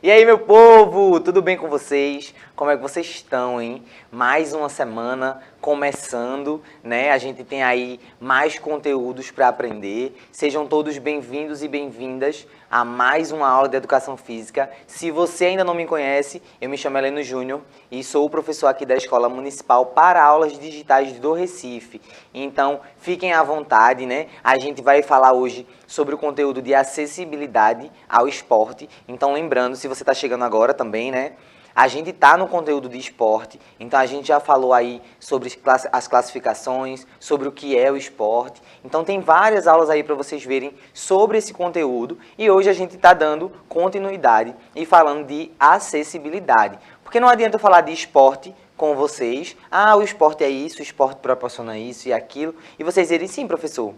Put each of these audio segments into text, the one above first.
E aí, meu povo, tudo bem com vocês? Como é que vocês estão, hein? Mais uma semana começando, né? A gente tem aí mais conteúdos para aprender. Sejam todos bem-vindos e bem-vindas a mais uma aula de Educação Física. Se você ainda não me conhece, eu me chamo Heleno Júnior e sou o professor aqui da Escola Municipal para Aulas Digitais do Recife. Então, fiquem à vontade, né? A gente vai falar hoje sobre o conteúdo de acessibilidade ao esporte. Então, lembrando, se você está chegando agora também, né? A gente está no conteúdo de esporte, então a gente já falou aí sobre as classificações, sobre o que é o esporte. Então tem várias aulas aí para vocês verem sobre esse conteúdo e hoje a gente está dando continuidade e falando de acessibilidade. Porque não adianta eu falar de esporte com vocês, o esporte é isso, o esporte proporciona isso e aquilo, e vocês dizerem, sim, professor,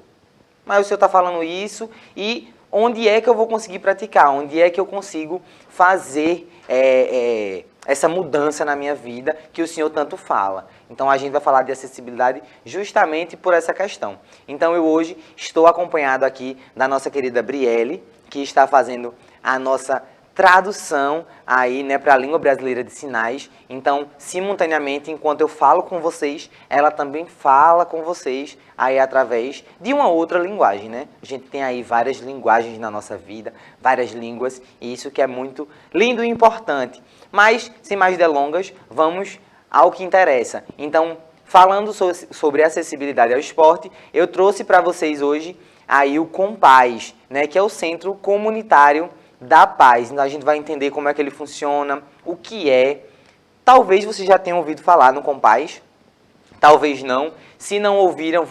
mas o senhor está falando isso e onde é que eu vou conseguir praticar? Onde é que eu consigo fazer essa mudança na minha vida que o senhor tanto fala? Então, a gente vai falar de acessibilidade justamente por essa questão. Então, eu hoje estou acompanhado aqui da nossa querida Brielle, que está fazendo a nossa tradução aí, né, para a língua brasileira de sinais. Então, simultaneamente, enquanto eu falo com vocês, ela também fala com vocês aí através de uma outra linguagem, né? A gente tem aí várias linguagens na nossa vida, várias línguas, e isso que é muito lindo e importante. Mas, sem mais delongas, vamos ao que interessa. Então, falando sobre acessibilidade ao esporte, eu trouxe para vocês hoje aí o Compaz, né, que é o Centro Comunitário da Paz. Então, a gente vai entender como é que ele funciona, o que é. Talvez vocês já tenham ouvido falar no Compaz, talvez não. Se não ouviram,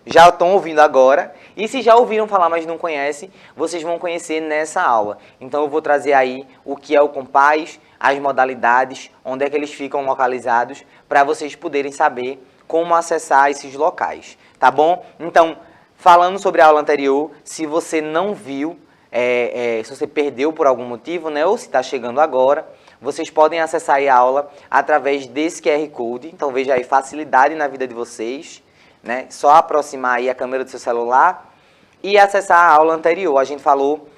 já estão ouvindo agora. E se já ouviram falar, mas não conhecem, vocês vão conhecer nessa aula. Então, eu vou trazer aí o que é o Compaz, as modalidades, onde é que eles ficam localizados, para vocês poderem saber como acessar esses locais, tá bom? Então, falando sobre a aula anterior, se você não viu, se você perdeu por algum motivo, né, ou se está chegando agora, vocês podem acessar aí a aula através desse QR Code. Então, veja aí, facilidade na vida de vocês, né? Só aproximar aí a câmera do seu celular e acessar a aula anterior. A gente falou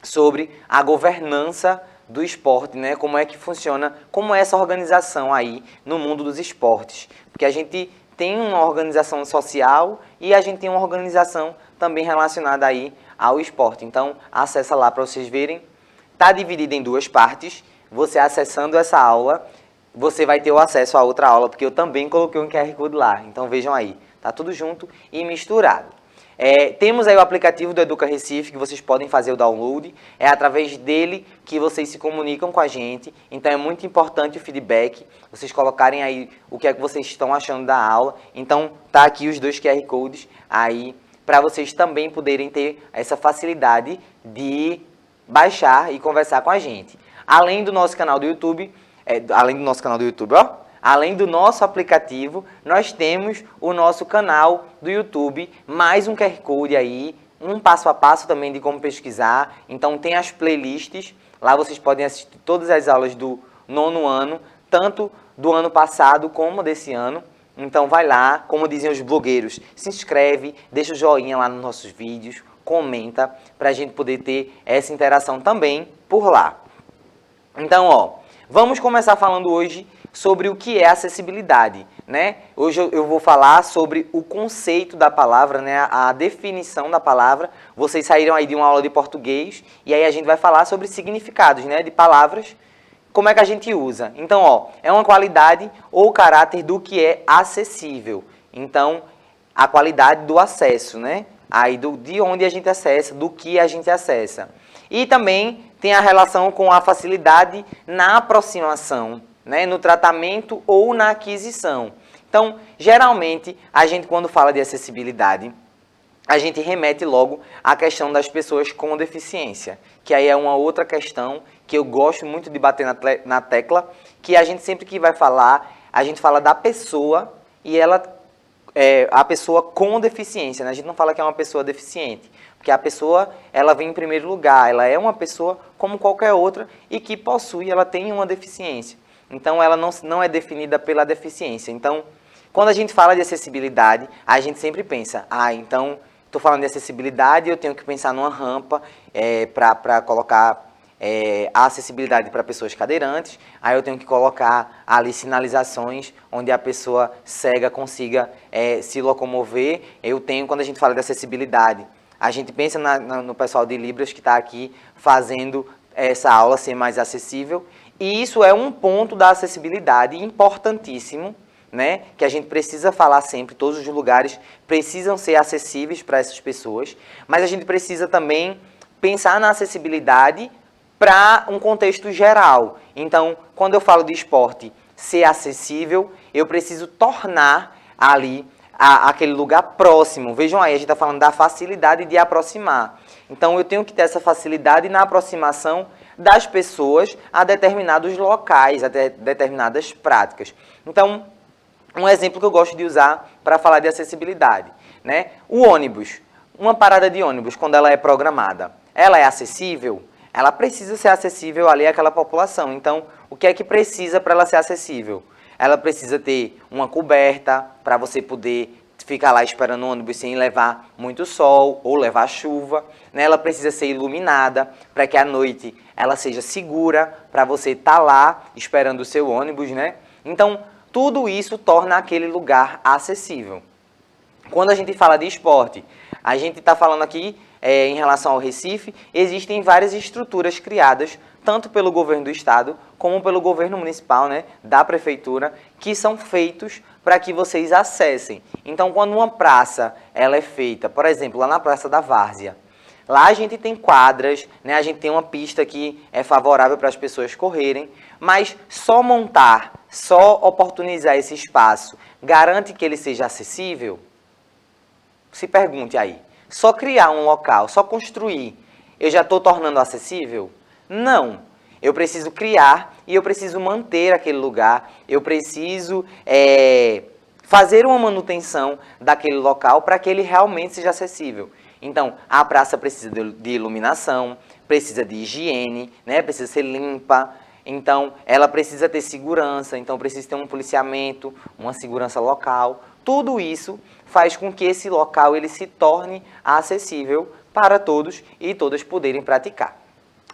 sobre a governança do esporte, né? Como é que funciona, como é essa organização aí no mundo dos esportes. Porque a gente tem uma organização social e a gente tem uma organização também relacionada aí ao esporte. Então, acessa lá para vocês verem. Está dividido em duas partes. Você acessando essa aula, você vai ter o acesso a outra aula, porque eu também coloquei um QR Code lá. Então, vejam aí. Está tudo junto e misturado. Temos aí o aplicativo do Educa Recife, que vocês podem fazer o download. É através dele que vocês se comunicam com a gente. Então, é muito importante o feedback. Vocês colocarem aí o que é que vocês estão achando da aula. Então, tá aqui os dois QR Codes aí, para vocês também poderem ter essa facilidade de baixar e conversar com a gente. Além do nosso canal do YouTube, além do nosso aplicativo, nós temos o nosso canal do YouTube, mais um QR Code aí, um passo a passo também de como pesquisar. Então tem as playlists, lá vocês podem assistir todas as aulas do 9º ano, tanto do ano passado como desse ano. Então vai lá, como dizem os blogueiros, se inscreve, deixa o joinha lá nos nossos vídeos, comenta, para a gente poder ter essa interação também por lá. Então, vamos começar falando hoje sobre o que é acessibilidade, né? Hoje eu vou falar sobre o conceito da palavra, né? A definição da palavra. Vocês saíram aí de uma aula de português e aí a gente vai falar sobre significados, né? De palavras, como é que a gente usa. Então, é uma qualidade ou caráter do que é acessível. Então, a qualidade do acesso, né? Aí de onde a gente acessa, do que a gente acessa. E também tem a relação com a facilidade na aproximação, né, no tratamento ou na aquisição. Então, geralmente, a gente quando fala de acessibilidade, a gente remete logo à questão das pessoas com deficiência, que aí é uma outra questão que eu gosto muito de bater na tecla, que a gente sempre que vai falar, a gente fala da pessoa e a pessoa com deficiência, né? A gente não fala que é uma pessoa deficiente, porque a pessoa, ela vem em primeiro lugar, ela é uma pessoa como qualquer outra e que ela tem uma deficiência. Então, ela não é definida pela deficiência. Então, quando a gente fala de acessibilidade, a gente sempre pensa, então, estou falando de acessibilidade, eu tenho que pensar numa rampa para colocar a acessibilidade para pessoas cadeirantes, aí eu tenho que colocar ali sinalizações onde a pessoa cega consiga se locomover. Eu tenho, quando a gente fala de acessibilidade, a gente pensa no pessoal de Libras que está aqui fazendo essa aula ser mais acessível, e isso é um ponto da acessibilidade importantíssimo, né, que a gente precisa falar sempre, todos os lugares precisam ser acessíveis para essas pessoas, mas a gente precisa também pensar na acessibilidade para um contexto geral. Então, quando eu falo de esporte ser acessível, eu preciso tornar ali aquele lugar próximo. Vejam aí, a gente está falando da facilidade de aproximar. Então, eu tenho que ter essa facilidade na aproximação das pessoas a determinados locais, a determinadas práticas. Então, um exemplo que eu gosto de usar para falar de acessibilidade, né? O ônibus, uma parada de ônibus, quando ela é programada, ela é acessível? Ela precisa ser acessível ali àquela população. Então, o que é que precisa para ela ser acessível? Ela precisa ter uma coberta para você poder ficar lá esperando o ônibus sem levar muito sol ou levar chuva, né? Ela precisa ser iluminada para que à noite ela seja segura para você estar lá esperando o seu ônibus, né? Então, tudo isso torna aquele lugar acessível. Quando a gente fala de esporte, a gente está falando aqui, em relação ao Recife, existem várias estruturas criadas, tanto pelo governo do estado, como pelo governo municipal, né, da prefeitura, que são feitos para que vocês acessem. Então, quando uma praça ela é feita, por exemplo, lá na Praça da Várzea, lá a gente tem quadras, né, a gente tem uma pista que é favorável para as pessoas correrem, mas só montar, só oportunizar esse espaço, garante que ele seja acessível? Se pergunte aí. Só criar um local, só construir, eu já estou tornando acessível? Não. Eu preciso criar e eu preciso manter aquele lugar, eu preciso fazer uma manutenção daquele local para que ele realmente seja acessível. Então, a praça precisa de iluminação, precisa de higiene, né? Precisa ser limpa. Então, ela precisa ter segurança, então precisa ter um policiamento, uma segurança local. Tudo isso faz com que esse local ele se torne acessível para todos e todas poderem praticar.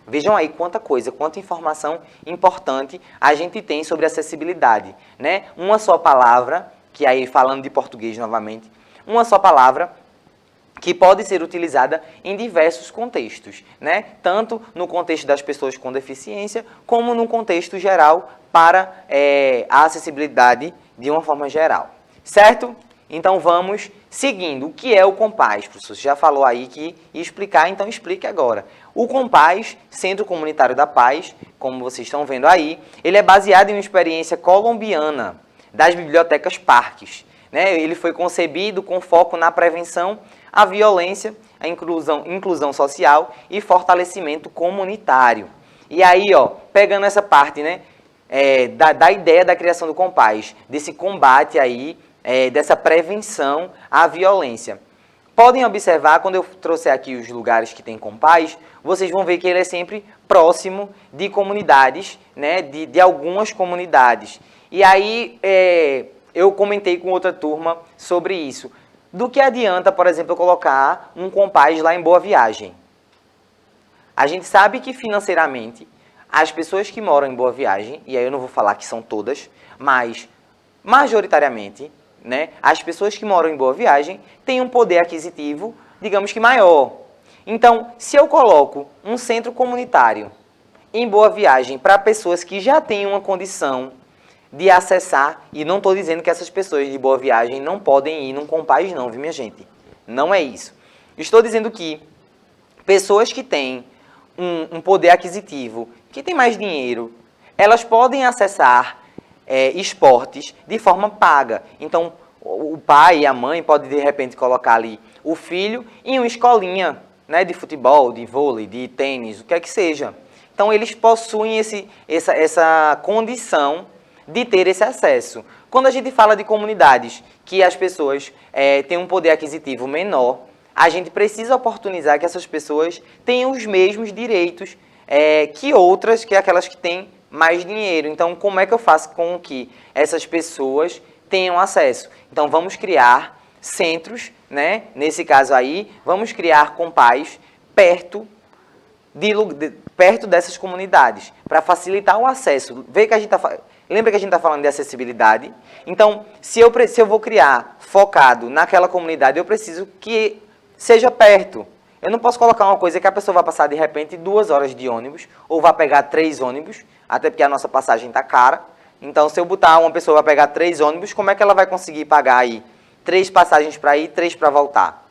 Vejam aí quanta coisa, quanta informação importante a gente tem sobre acessibilidade, né? Uma só palavra, que aí falando de português novamente, uma só palavra que pode ser utilizada em diversos contextos, né? Tanto no contexto das pessoas com deficiência, como no contexto geral para a acessibilidade de uma forma geral. Certo? Então vamos seguindo. O que é o Compaz? O professor já falou aí que ia explicar, então explique agora. O Compaz, Centro Comunitário da Paz, como vocês estão vendo aí, ele é baseado em uma experiência colombiana das bibliotecas parques, né? Ele foi concebido com foco na prevenção à violência, a inclusão social e fortalecimento comunitário. E aí, ó, pegando essa parte, né, da ideia da criação do Compaz, desse combate aí, dessa prevenção à violência. Podem observar, quando eu trouxer aqui os lugares que tem Compaz, vocês vão ver que ele é sempre próximo de comunidades, né, de algumas comunidades. E aí, eu comentei com outra turma sobre isso. Do que adianta, por exemplo, eu colocar um Compaz lá em Boa Viagem? A gente sabe que financeiramente, as pessoas que moram em Boa Viagem, e aí eu não vou falar que são todas, mas majoritariamente, né, as pessoas que moram em Boa Viagem têm um poder aquisitivo, digamos que maior. Então, se eu coloco um centro comunitário em Boa Viagem para pessoas que já têm uma condição de acessar, e não estou dizendo que essas pessoas de Boa Viagem não podem ir num Compaz não, viu minha gente? Não é isso. Estou dizendo que pessoas que têm um poder aquisitivo, que têm mais dinheiro, elas podem acessar esportes de forma paga. Então, o pai e a mãe podem, de repente, colocar ali o filho em uma escolinha, né, de futebol, de vôlei, de tênis, o que é que seja. Então, eles possuem essa condição de ter esse acesso. Quando a gente fala de comunidades que as pessoas têm um poder aquisitivo menor, a gente precisa oportunizar que essas pessoas tenham os mesmos direitos que outras, que aquelas que têm mais dinheiro. Então, como é que eu faço com que essas pessoas tenham acesso? Então, vamos criar centros, né? Nesse caso aí, vamos criar Compaz perto perto dessas comunidades, para facilitar o acesso. Lembra que a gente está falando de acessibilidade? Então, se eu vou criar focado naquela comunidade, eu preciso que seja perto. Eu não posso colocar uma coisa que a pessoa vai passar, de repente, 2 horas de ônibus, ou vai pegar 3 ônibus, até porque a nossa passagem está cara. Então, se eu botar uma pessoa vai pegar 3 ônibus, como é que ela vai conseguir pagar aí 3 passagens para ir, 3 para voltar?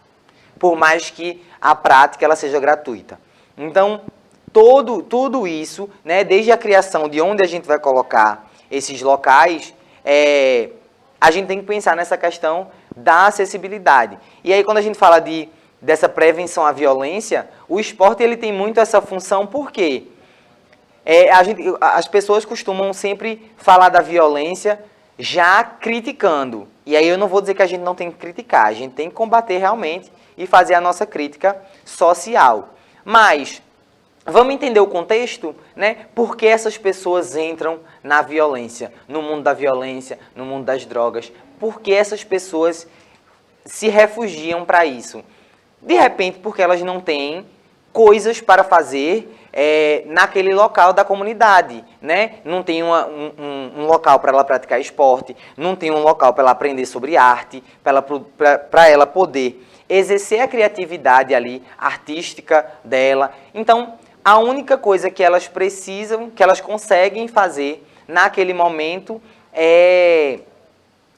Por mais que a prática ela seja gratuita. Então, tudo isso, né, desde a criação de onde a gente vai colocar esses locais, a gente tem que pensar nessa questão da acessibilidade. E aí, quando a gente fala dessa prevenção à violência, o esporte ele tem muito essa função, por quê? As pessoas costumam sempre falar da violência já criticando. E aí eu não vou dizer que a gente não tem que criticar, a gente tem que combater realmente e fazer a nossa crítica social. Mas vamos entender o contexto, né? Por que essas pessoas entram na violência, no mundo da violência, no mundo das drogas? Por que essas pessoas se refugiam para isso? De repente, porque elas não têm coisas para fazer naquele local da comunidade, né? Não tem um local para ela praticar esporte, não tem um local para ela aprender sobre arte, para ela poder exercer a criatividade ali, artística dela. Então, a única coisa que elas precisam, que elas conseguem fazer naquele momento é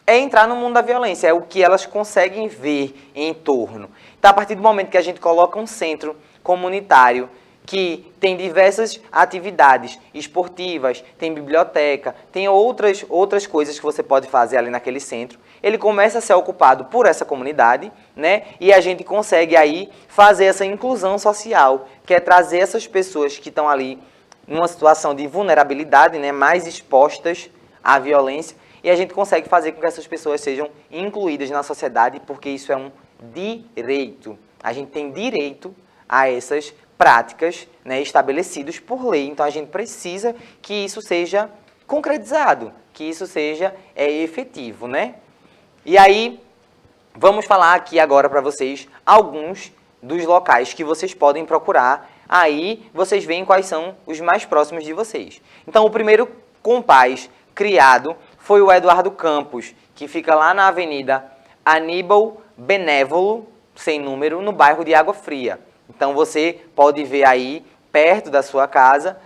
entrar no mundo da violência, é o que elas conseguem ver em torno. Então, a partir do momento que a gente coloca um centro comunitário que tem diversas atividades esportivas, tem biblioteca, tem outras coisas que você pode fazer ali naquele centro, ele começa a ser ocupado por essa comunidade, né? E a gente consegue aí fazer essa inclusão social, que é trazer essas pessoas que estão ali numa situação de vulnerabilidade, né, mais expostas à violência, e a gente consegue fazer com que essas pessoas sejam incluídas na sociedade, porque isso é um direito. A gente tem direito a essas práticas, né, estabelecidas por lei. Então, a gente precisa que isso seja concretizado, que isso seja efetivo, né? E aí, vamos falar aqui agora para vocês alguns dos locais que vocês podem procurar. Aí, vocês veem quais são os mais próximos de vocês. Então, o primeiro compás criado foi o Eduardo Campos, que fica lá na Avenida Aníbal Benévolo, sem número, no bairro de Água Fria. Então, você pode ver aí, perto da sua casa,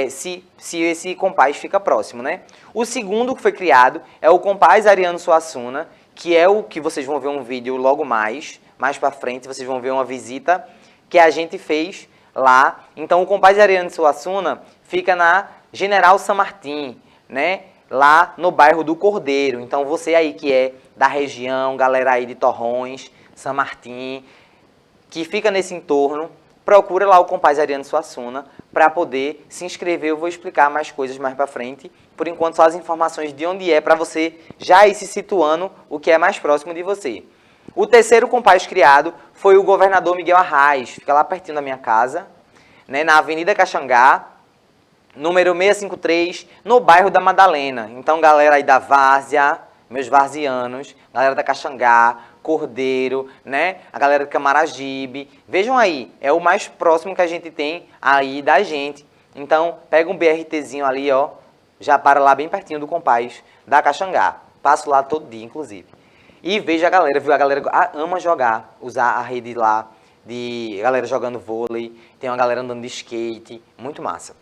se esse compás fica próximo, né? O segundo que foi criado é o compás Ariano Suassuna, que é o que vocês vão ver um vídeo logo mais para frente, vocês vão ver uma visita que a gente fez lá. Então, o compás Ariano Suassuna fica na General San Martín, né? Lá no bairro do Cordeiro. Então, você aí que é da região, galera aí de Torrões, San Martín, que fica nesse entorno, procura lá o compás Ariano Suassuna para poder se inscrever. Eu vou explicar mais coisas mais para frente. Por enquanto, só as informações de onde é, para você já ir se situando o que é mais próximo de você. O terceiro compás criado foi o Governador Miguel Arraes, fica lá pertinho da minha casa, né, na Avenida Caxangá, número 653, no bairro da Madalena. Então, galera aí da Várzea, meus varzianos, galera da Caxangá, Cordeiro, né? A galera de Camaragibe. Vejam aí, é o mais próximo que a gente tem aí da gente. Então, pega um BRTzinho ali, ó, já para lá bem pertinho do compás da Caxangá. Passo lá todo dia, inclusive. E veja a galera, viu? A galera ama jogar, usar a rede lá, de galera jogando vôlei, tem uma galera andando de skate, muito massa.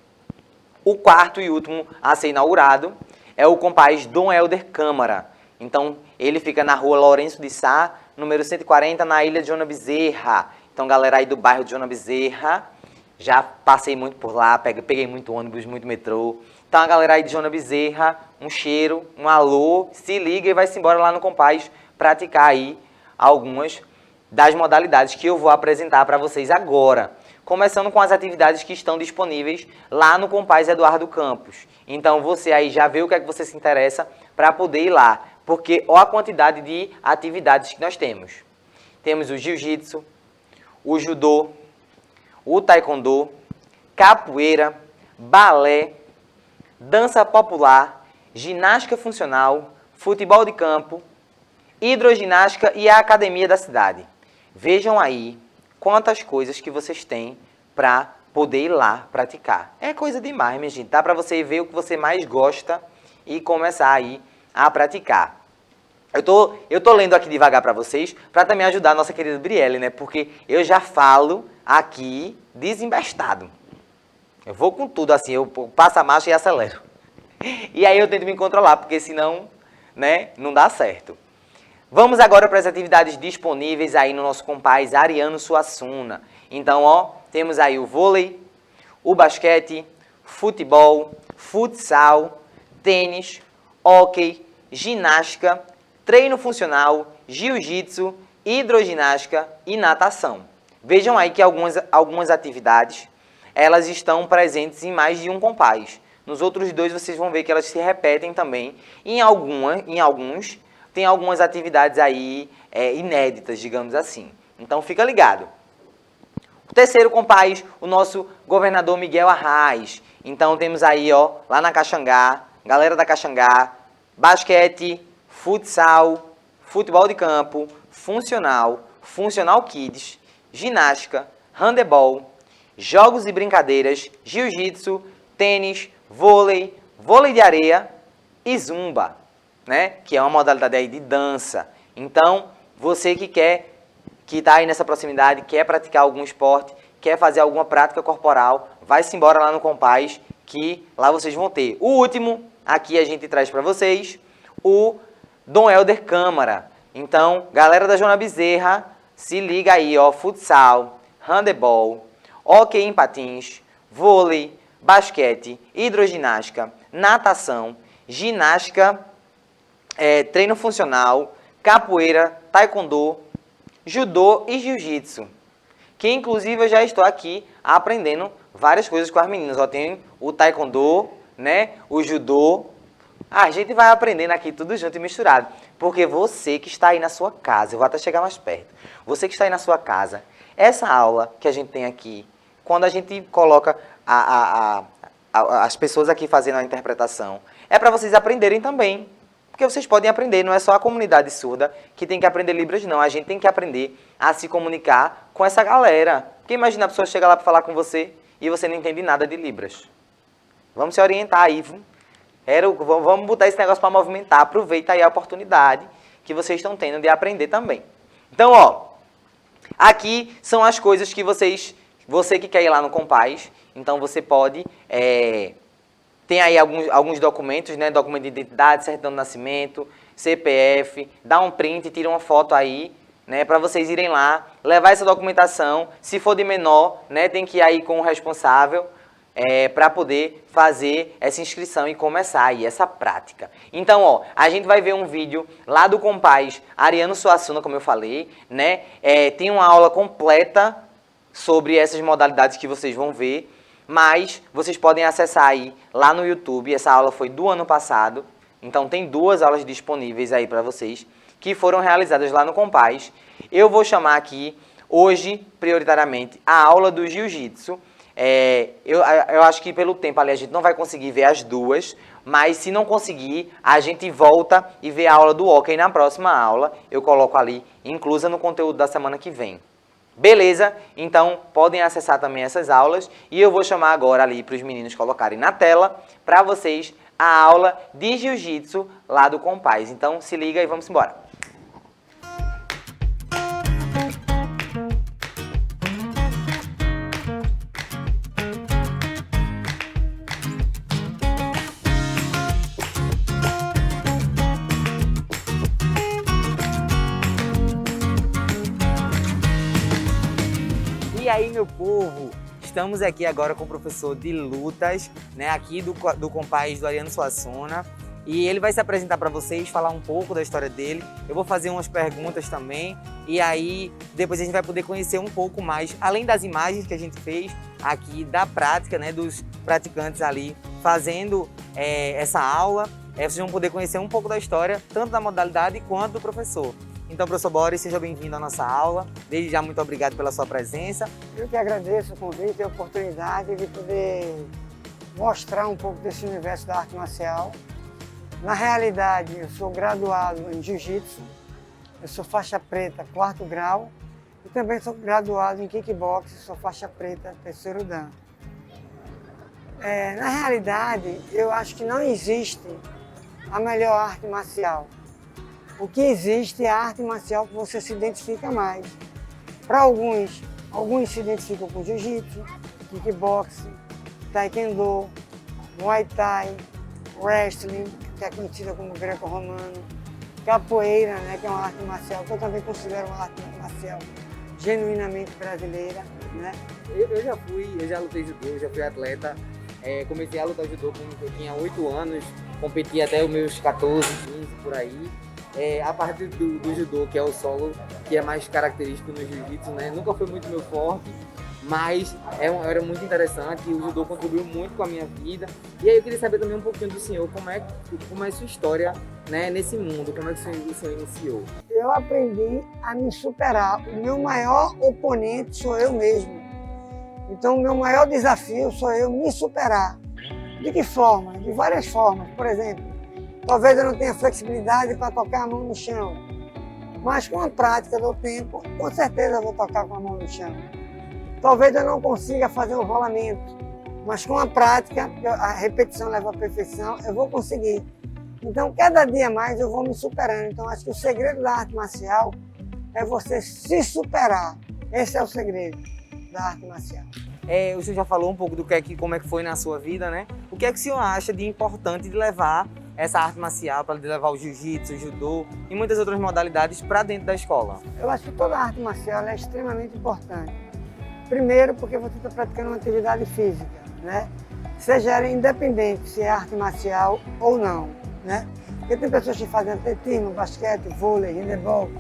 O quarto e último a ser inaugurado é o compás Dom Helder Câmara. Então, ele fica na rua Lourenço de Sá, número 140, na Ilha de Joana Bezerra. Então, galera aí do bairro de Joana Bezerra, já passei muito por lá, peguei muito ônibus, muito metrô. Então, a galera aí de Joana Bezerra, um cheiro, um alô, se liga e vai-se embora lá no compás praticar aí algumas das modalidades que eu vou apresentar para vocês agora. Começando com as atividades que estão disponíveis lá no compás Eduardo Campos. Então, você aí já vê o que é que você se interessa para poder ir lá. Porque olha a quantidade de atividades que nós temos. Temos o jiu-jitsu, o judô, o taekwondo, capoeira, balé, dança popular, ginástica funcional, futebol de campo, hidroginástica e a academia da cidade. Vejam aí quantas coisas que vocês têm para poder ir lá praticar. É coisa demais, minha gente. Dá para você ver o que você mais gosta e começar aí a praticar. Eu tô lendo aqui devagar para vocês, para também ajudar a nossa querida Brielle, né? Porque eu já falo aqui desembestado. Eu vou com tudo assim, eu passo a marcha e acelero. E aí eu tento me controlar, porque senão, né, não dá certo. Vamos agora para as atividades disponíveis aí no nosso compás Ariano Suassuna. Então, ó, temos aí o vôlei, o basquete, futebol, futsal, tênis, hóquei, ginástica, treino funcional, jiu-jitsu, hidroginástica e natação. Vejam aí que algumas atividades, elas estão presentes em mais de um compás. Nos outros dois vocês vão ver que elas se repetem também. Em alguns, tem algumas atividades aí inéditas, digamos assim. Então fica ligado. O terceiro compás, o nosso governador Miguel Arraes. Então temos aí, ó, lá na Caxangá, galera da Caxangá, basquete, futsal, futebol de campo, funcional kids, ginástica, handebol, jogos e brincadeiras, jiu-jitsu, tênis, vôlei, vôlei de areia e zumba, né? Que é uma modalidade aí de dança. Então, você que está aí nessa proximidade, quer praticar algum esporte, quer fazer alguma prática corporal, vai-se embora lá no compás, que lá vocês vão ter. O último, aqui a gente traz para vocês, o Dom Helder Câmara. Então, galera da Joana Bezerra, se liga aí, ó, futsal, handebol, hóquei em patins, vôlei, basquete, hidroginástica, natação, ginástica, treino funcional, capoeira, taekwondo, judô e jiu-jitsu. Que inclusive eu já estou aqui aprendendo várias coisas com as meninas. Ó, tem o taekwondo, né, o judô. A gente vai aprendendo aqui tudo junto e misturado. Porque você que está aí na sua casa, eu vou até chegar mais perto. Você que está aí na sua casa, essa aula que a gente tem aqui, quando a gente coloca as pessoas aqui fazendo a interpretação, é para vocês aprenderem também. Porque vocês podem aprender, não é só a comunidade surda que tem que aprender Libras, não. A gente tem que aprender a se comunicar com essa galera. Porque imagina a pessoa chegar lá para falar com você e você não entende nada de Libras. Vamos se orientar aí, viu? Vamos botar esse negócio para movimentar. Aproveita aí a oportunidade que vocês estão tendo de aprender também. Então, ó, aqui são as coisas que você que quer ir lá no compás, então você pode... Tem aí alguns documentos, né? Documento de identidade, certidão de nascimento, CPF, dá um print, tira uma foto aí, né? Para vocês irem lá, levar essa documentação. Se for de menor, né? Tem que ir aí com o responsável para poder fazer essa inscrição e começar aí essa prática. Então, ó, a gente vai ver um vídeo lá do compás Ariano Suassuna, como eu falei, né? Tem uma aula completa sobre essas modalidades que vocês vão ver. Mas vocês podem acessar aí lá no YouTube, essa aula foi do ano passado, então tem 2 aulas disponíveis aí para vocês, que foram realizadas lá no compás. Eu vou chamar aqui, hoje, prioritariamente, a aula do jiu-jitsu. Eu acho que pelo tempo ali a gente não vai conseguir ver as 2, mas se não conseguir, a gente volta e vê a aula do hóquei na próxima aula. Eu coloco ali, inclusa no conteúdo da semana que vem. Beleza? Então, podem acessar também essas aulas e eu vou chamar agora ali para os meninos colocarem na tela para vocês a aula de jiu-jitsu lá do compás. Então, se liga e vamos embora. E aí, meu povo, estamos aqui agora com o professor de lutas, né, aqui do compás do Ariano Suassuna. E ele vai se apresentar para vocês, falar um pouco da história dele. Eu vou fazer umas perguntas também. E aí, depois a gente vai poder conhecer um pouco mais, além das imagens que a gente fez aqui da prática, né, dos praticantes ali fazendo essa aula. Vocês vão poder conhecer um pouco da história, tanto da modalidade quanto do professor. Então, professor Boris, seja bem-vindo à nossa aula. Desde já, muito obrigado pela sua presença. Eu que agradeço o convite e a oportunidade de poder mostrar um pouco desse universo da arte marcial. Na realidade, eu sou graduado em Jiu-Jitsu, eu sou faixa preta 4º grau e também sou graduado em Kickbox, sou faixa preta 3º Dan. Na realidade, eu acho que não existe a melhor arte marcial. O que existe é a arte marcial que você se identifica mais. Para alguns se identificam com jiu-jitsu, kickboxing, taekwondo, muay thai, wrestling, que é conhecida como greco-romano, capoeira, né, que é uma arte marcial que eu também considero uma arte marcial genuinamente brasileira, né? Eu já lutei judô, já fui atleta. Comecei a lutar judô quando eu tinha 8 anos, competi até os meus 14, 15, por aí. A parte do judô, que é o solo, que é mais característico no jiu-jitsu, né? Nunca foi muito meu forte, mas era muito interessante e o judô contribuiu muito com a minha vida. E aí eu queria saber também um pouquinho do senhor, como é a sua história, né, nesse mundo, como é que o senhor iniciou? Eu aprendi a me superar. O meu maior oponente sou eu mesmo. Então, o meu maior desafio sou eu me superar. De que forma? De várias formas. Por exemplo, talvez eu não tenha flexibilidade para tocar a mão no chão, mas com a prática do tempo, com certeza eu vou tocar com a mão no chão. Talvez eu não consiga fazer o rolamento, mas com a prática, a repetição leva à perfeição, eu vou conseguir. Então, cada dia mais eu vou me superando. Então, acho que o segredo da arte marcial é você se superar. Esse é o segredo da arte marcial. O senhor já falou um pouco como é que foi na sua vida, né? O que é que o senhor acha de importante de levar essa arte marcial, para levar o jiu-jitsu, o judô e muitas outras modalidades para dentro da escola? Eu acho que toda arte marcial é extremamente importante. Primeiro, porque você está praticando uma atividade física, né? Seja ela independente se é arte marcial ou não, né? Porque tem pessoas que fazem atletismo, basquete, vôlei, handebol,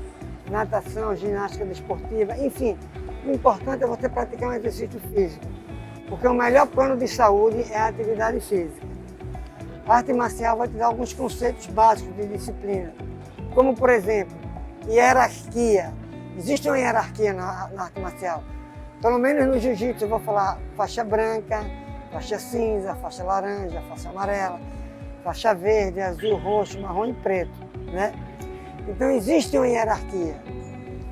natação, ginástica desportiva, enfim. O importante é você praticar um exercício físico, porque o melhor plano de saúde é a atividade física. A arte marcial vai te dar alguns conceitos básicos de disciplina, como, por exemplo, hierarquia. Existe uma hierarquia na arte marcial. Pelo menos no jiu-jitsu eu vou falar faixa branca, faixa cinza, faixa laranja, faixa amarela, faixa verde, azul, roxo, marrom e preto, né? Então existe uma hierarquia.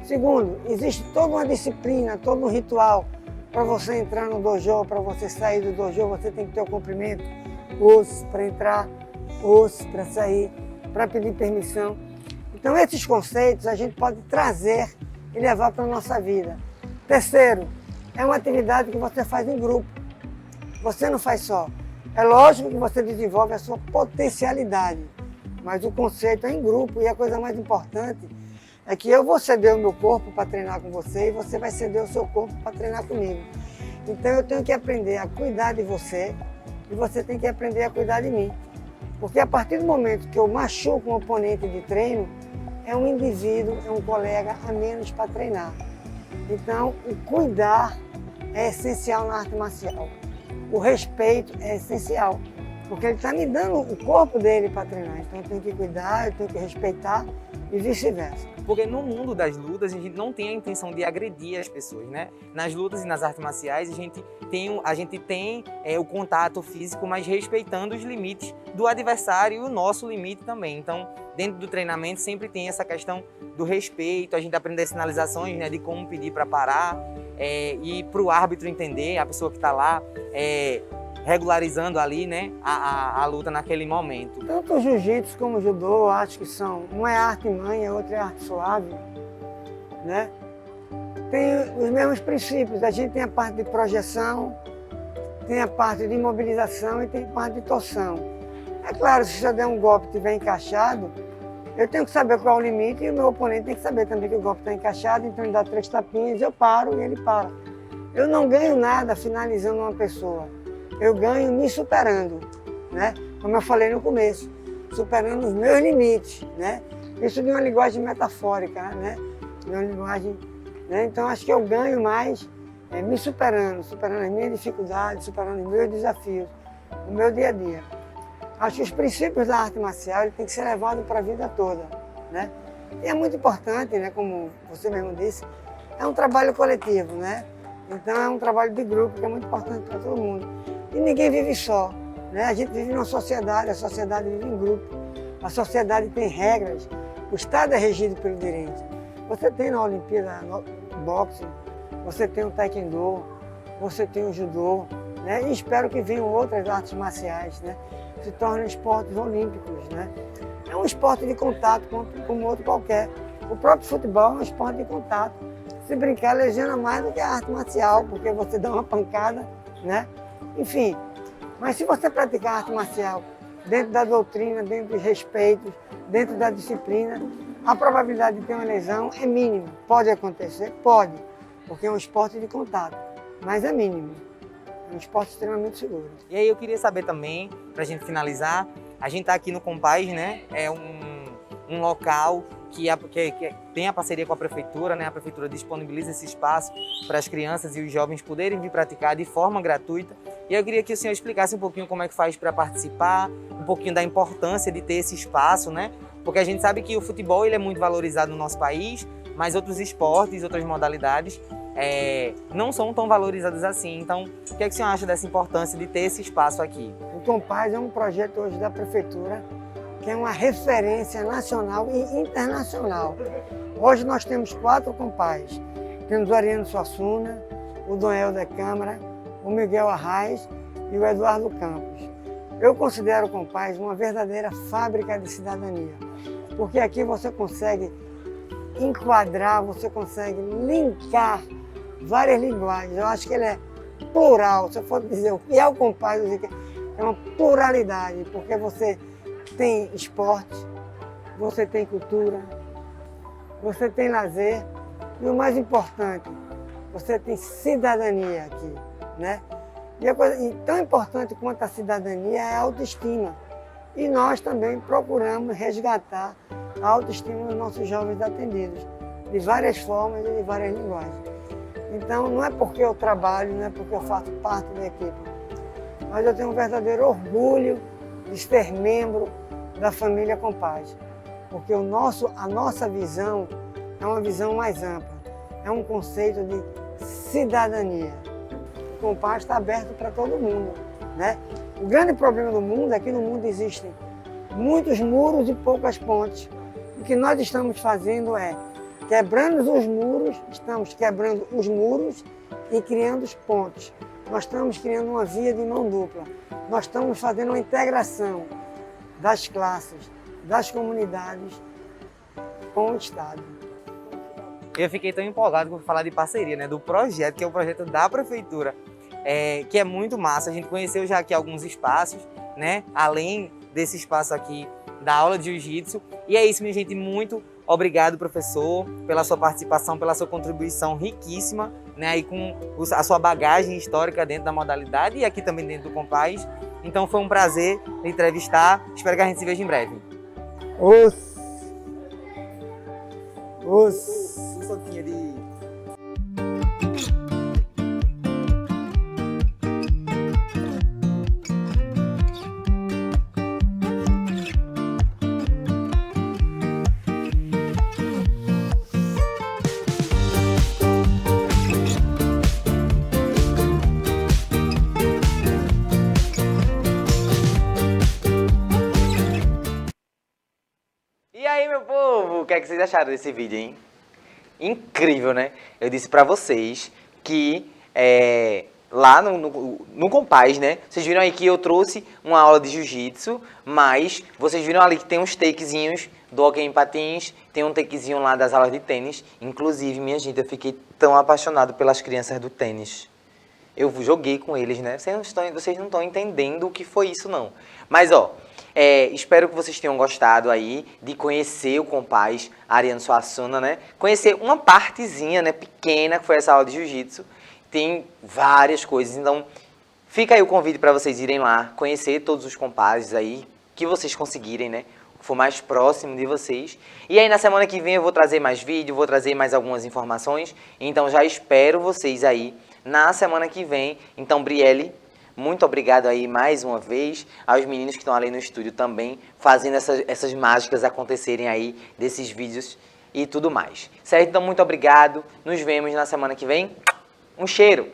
Segundo, existe toda uma disciplina, todo um ritual para você entrar no dojo, para você sair do dojo, você tem que ter o cumprimento, os para entrar, os para sair, para pedir permissão. Então esses conceitos a gente pode trazer e levar para a nossa vida. Terceiro, é uma atividade que você faz em grupo, você não faz só. É lógico que você desenvolve a sua potencialidade, mas o conceito é em grupo e a coisa mais importante é que eu vou ceder o meu corpo para treinar com você e você vai ceder o seu corpo para treinar comigo. Então eu tenho que aprender a cuidar de você e você tem que aprender a cuidar de mim. Porque a partir do momento que eu machuco um oponente de treino, é um indivíduo, é um colega a menos para treinar. Então o cuidar é essencial na arte marcial. O respeito é essencial, porque ele está me dando o corpo dele para treinar. Então eu tenho que cuidar, eu tenho que respeitar e vice-versa. Porque no mundo das lutas a gente não tem a intenção de agredir as pessoas, né? Nas lutas e nas artes marciais a gente tem o contato físico, mas respeitando os limites do adversário e o nosso limite também. Então, dentro do treinamento sempre tem essa questão do respeito, a gente aprende as sinalizações, né, de como pedir para parar e para o árbitro entender, a pessoa que está lá regularizando ali, né, a luta naquele momento. Tanto o jiu-jitsu como o judô, eu acho que são, uma é arte mãe, a outra é arte suave, né? Tem os mesmos princípios, a gente tem a parte de projeção, tem a parte de imobilização e tem a parte de torção. É claro, se eu der um golpe e estiver encaixado, eu tenho que saber qual é o limite e o meu oponente tem que saber também que o golpe está encaixado, então ele dá 3 tapinhas, eu paro e ele para. Eu não ganho nada finalizando uma pessoa. Eu ganho me superando, né? Como eu falei no começo, superando os meus limites, né? Isso de uma linguagem metafórica, né? De uma linguagem, né? Então acho que eu ganho mais me superando, superando as minhas dificuldades, superando os meus desafios, o meu dia a dia. Acho que os princípios da arte marcial ele tem que ser levado para a vida toda, né? E é muito importante, né? Como você mesmo disse, é um trabalho coletivo, né? Então é um trabalho de grupo que é muito importante para todo mundo. E ninguém vive só, né? A gente vive numa sociedade, a sociedade vive em grupo. A sociedade tem regras, o Estado é regido pelo direito. Você tem na Olimpíada boxe, você tem o taekwondo, você tem o judô, né? E espero que venham outras artes marciais, né? Se tornem esportes olímpicos, né? É um esporte de contato como outro qualquer. O próprio futebol é um esporte de contato. Se brincar, lesiona mais do que a arte marcial, porque você dá uma pancada, né? Enfim, mas se você praticar arte marcial dentro da doutrina, dentro dos respeitos, dentro da disciplina, a probabilidade de ter uma lesão é mínima. Pode acontecer? Pode, porque é um esporte de contato, mas é mínimo. É um esporte extremamente seguro. E aí eu queria saber também, para a gente finalizar, a gente está aqui no Compaz, né? É um local que tem a parceria com a prefeitura, né? A prefeitura disponibiliza esse espaço para as crianças e os jovens poderem vir praticar de forma gratuita. E eu queria que o senhor explicasse um pouquinho como é que faz para participar, um pouquinho da importância de ter esse espaço, né? Porque a gente sabe que o futebol ele é muito valorizado no nosso país, mas outros esportes, outras modalidades não são tão valorizados assim. Então, o que é que o senhor acha dessa importância de ter esse espaço aqui? O Compaz é um projeto hoje da prefeitura que é uma referência nacional e internacional. Hoje nós temos 4 Compaz. Temos o Ariano Suassuna, o Dom Helder Câmara, o Miguel Arraes e o Eduardo Campos. Eu considero o Compaz uma verdadeira fábrica de cidadania, porque aqui você consegue enquadrar, você consegue linkar várias linguagens. Eu acho que ele é plural. Se eu for dizer o que é o Compaz, eu digo que é uma pluralidade, porque você tem esporte, você tem cultura, você tem lazer e o mais importante, você tem cidadania aqui, né? E tão importante quanto a cidadania é a autoestima. E nós também procuramos resgatar a autoestima dos nossos jovens atendidos, de várias formas e de várias linguagens. Então não é porque eu trabalho, não é porque eu faço parte da equipe, mas eu tenho um verdadeiro orgulho de ser membro da família Compaz, porque a nossa visão é uma visão mais ampla, é um conceito de cidadania. O Compaz está aberto para todo mundo, né? O grande problema do mundo é que no mundo existem muitos muros e poucas pontes. O que nós estamos fazendo é quebrando os muros, estamos quebrando os muros e criando os pontes. Nós estamos criando uma via de mão dupla. Nós estamos fazendo uma integração das classes, das comunidades com o Estado. Eu fiquei tão empolgado por falar de parceria, né? Do projeto, que é o projeto da prefeitura, que é muito massa. A gente conheceu já aqui alguns espaços, né? Além desse espaço aqui da aula de jiu-jitsu. E é isso, minha gente. Muito obrigado, professor, pela sua participação, pela sua contribuição riquíssima, né? E com a sua bagagem histórica dentro da modalidade e aqui também dentro do Compaz. Então foi um prazer lhe entrevistar. Espero que a gente se veja em breve. Um soltinho de... E aí, meu povo, o que é que vocês acharam desse vídeo, hein? Incrível, né? Eu disse pra vocês que lá no Compaz, né? Vocês viram aí que eu trouxe uma aula de jiu-jitsu, mas vocês viram ali que tem uns takezinhos do hockey em patins, tem um takezinho lá das aulas de tênis. Inclusive, minha gente, eu fiquei tão apaixonado pelas crianças do tênis. Eu joguei com eles, né? Vocês não estão entendendo o que foi isso, não. Mas, ó... espero que vocês tenham gostado aí de conhecer o Compaz Ariano Suassuna, né? Conhecer uma partezinha, né, pequena, que foi essa aula de jiu-jitsu. Tem várias coisas, então fica aí o convite para vocês irem lá, conhecer todos os Compazes aí, que vocês conseguirem, né? Que for mais próximo de vocês. E aí na semana que vem eu vou trazer mais vídeo, vou trazer mais algumas informações. Então já espero vocês aí na semana que vem. Então, Brielle, muito obrigado aí mais uma vez aos meninos que estão ali no estúdio também, fazendo essas mágicas acontecerem aí desses vídeos e tudo mais. Certo? Então, muito obrigado. Nos vemos na semana que vem. Um cheiro!